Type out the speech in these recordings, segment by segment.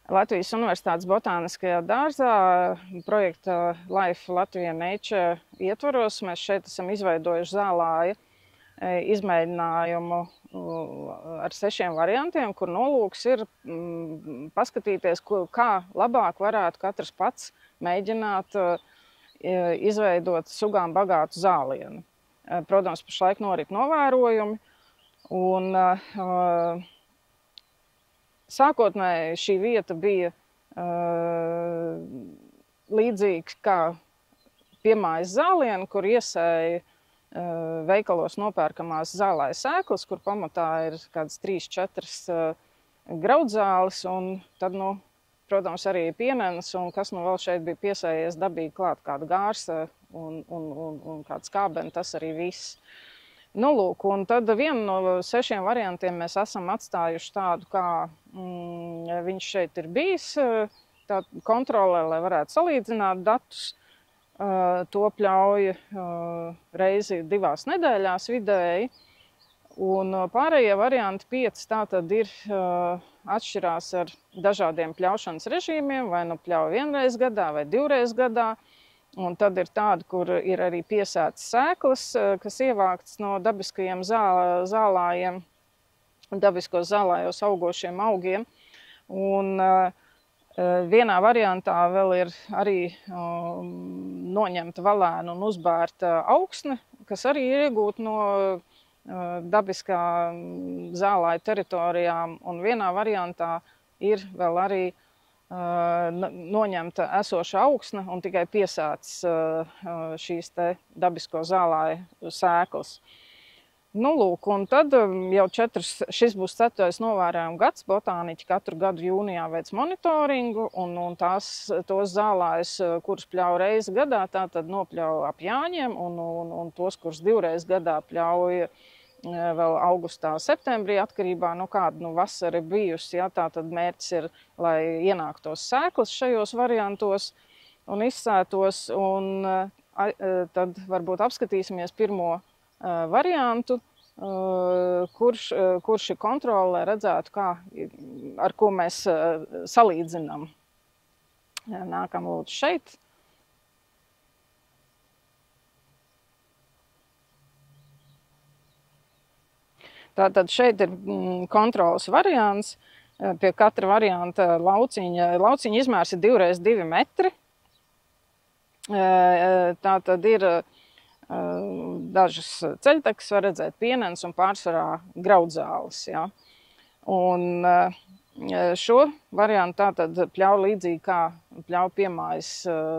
Latvijas Universitātes botāniskajā dārzā projekta Life Latvia Nature ietvaros mēs šeit esam izveidojuši zālāja izmēģinājumu ar 6 variantiem, kur nolūks ir paskatīties, kā labāk varētu katrs pats mēģināt izveidot sugām bagātu zālienu. Protams, pašlaik norit novērojumi, un sākotnēji šī vieta bija līdzīga kā piemājas zāliena, kur iesēja veikalos nopērkamās zālāja sēklas, kur pamatā ir kādas 3-4 graudzāles, un tad, protams, arī pienenes, un kas vēl šeit bija piesējies dabīgi klāt, kāda gārsa un kāds kābeni, tas arī viss. Lūk, un tad vienu no 6 variantiem mēs esam atstājuši tādu, kā viņš šeit ir bijis, tā kontrolē, lai varētu salīdzināt datus. To pļauj reizi 2 nedēļās vidēji, un pārējie varianti 5 tātad ir atšķirās ar dažādiem pļaušanas režīmiem, vai pļauj 1 reizi gadā vai 2 reizes gadā. Un tad ir tādi, kur ir arī piesētas sēklas, kas ievāktas no dabiskajiem zālājiem, dabiskos zālājos augošiem augiem. Un vienā variantā vēl ir arī noņemta valēna un uzbērta augsne, kas arī ir iegūta no dabiskā zālāja teritorijām. Un vienā variantā ir vēl arī noņemta esoša augsne un tikai piesētas šīs te dabisko zālāju sēklas. Lūk, un tad jau šis būs 4. novērojuma gads. Botāniķi katru gadu jūnijā veic monitoringu, un tos zālājus, kurus pļauj reizi gadā, tātad nopļauj ap Jāņiem, un tos, kurus 2 reizes gadā pļauj vēl augustā, septembrī, atkarībā no kāda vasara ir bijusi. Ja, tātad mērķis ir, lai ienāktos sēklas šajos variantos un izsētos, un tad varbūt apskatīsimies pirmo variantu, kurš ir kontrole, lai redzētu, ar ko mēs salīdzinām. Nākam lūdzu šeit. Tātad šeit ir kontroles variants. Pie katra varianta lauciņa izmērs ir 2x2 metri. Tātad ir dažas ceļtekas, var redzēt pienenes un pārsvarā graudzāles. Ja. Un šo variantu tātad pļauj līdzīgi kā pļauj piemājas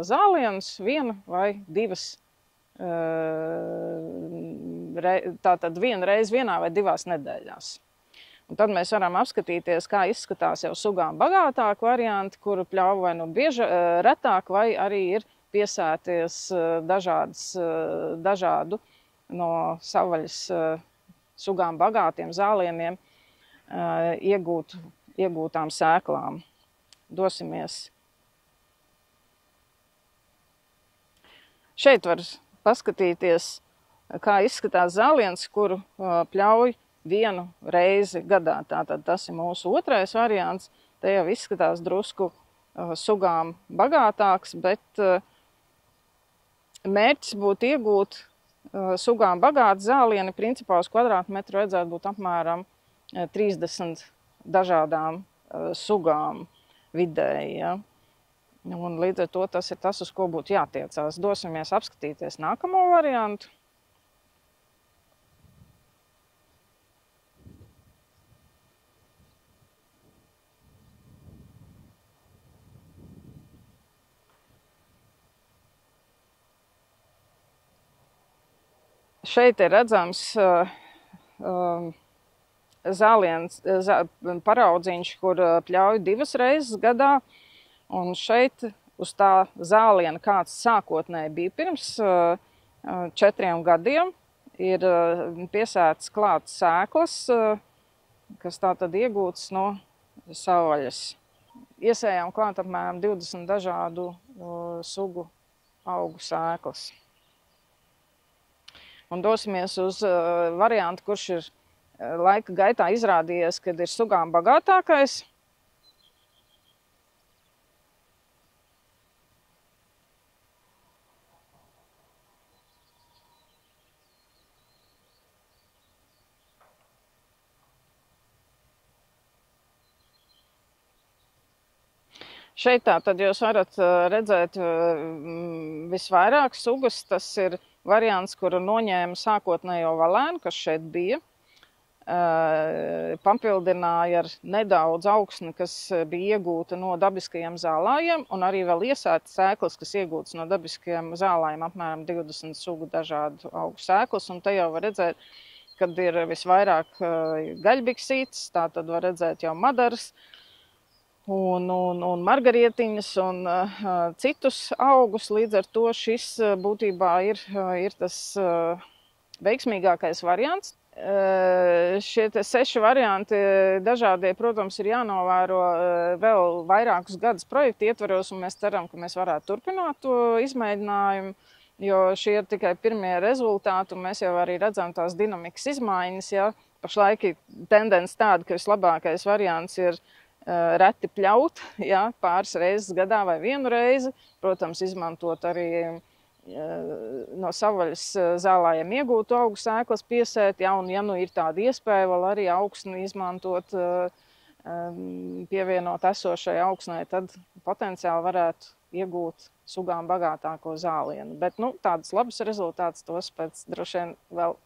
zālienus, 1 vai 2 tātad 1 reizi 1 vai 2 nedēļās. Un tad mēs varam apskatīties, kā izskatās jau sugām bagātāk varianti, kuru pļauj vai retāk, vai arī ir piesēties dažādu no savvaļas sugām bagātiem zālieniem iegūtām sēklām. Dosimies. Šeit var paskatīties, kā izskatās zāliens, kuru pļauj 1 reizi gadā. Tātad tas ir mūsu 2. variants. Te jau izskatās drusku sugām bagātāks, bet mērķis būtu iegūt sugām bagātu zālieni. Principā uz kvadrātmetru vajadzētu būt apmēram 30 dažādām sugām vidēji. Ja? Un līdz ar to tas ir tas, uz ko būtu jātiecās. Dosimies apskatīties nākamo variantu. Šeit ir redzams paraudziņš, kur pļauj 2 reizes gadā. Un šeit uz tā zāliena, kāds sākotnēji bija pirms 4 gadiem, ir piesētas klātas sēklas, kas tātad iegūtas no savvaļas. Iesējām klāt apmēram 20 dažādu sugu augu sēklas. Un dosimies uz variantu, kurš ir laika gaitā izrādījies, kad ir sugām bagātākais. Šeit tad jūs varat redzēt visvairāk sugas. Tas ir variants, kuru noņēma sākotnējo valēnu, kas šeit bija. Papildināja ar nedaudz augsni, kas bija iegūta no dabiskajiem zālājiem, un arī vēl iesēta sēklas, kas iegūtas no dabiskajiem zālājiem, apmēram 20 sugu dažādu augu sēklas. Un te jau var redzēt, kad ir visvairāk gaļbiksītes, tā tad var redzēt jau madaras, un margarietiņas un citus augus. Līdz ar to šis būtībā ir tas veiksmīgākais variants. Šie 6 varianti dažādie, protams, ir jānovēro vēl vairākus gadus projektu ietvaros, un mēs ceram, ka mēs varētu turpināt to izmēģinājumu, jo šie ir tikai pirmie rezultāti, un mēs jau arī redzam tās dinamikas izmaiņas. Ja? Pašlaik ir tendence tāda, ka vislabākais variants ir reti pļaut, ja? Pāris reizes gadā vai vienu reizi, protams, izmantot arī no savvaļas zālājiem iegūtu augu sēklas piesēt, ja, un ja nu ir tāda iespēja vēl arī augsni izmantot, pievienot esošai augsnai, tad potenciāli varētu iegūt sugām bagātāko zālienu. Bet tādas labas rezultātus tos pēc droši vien vēl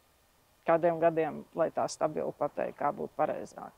kādiem gadiem, lai tā stabili pateikt, kā būtu pareizāk.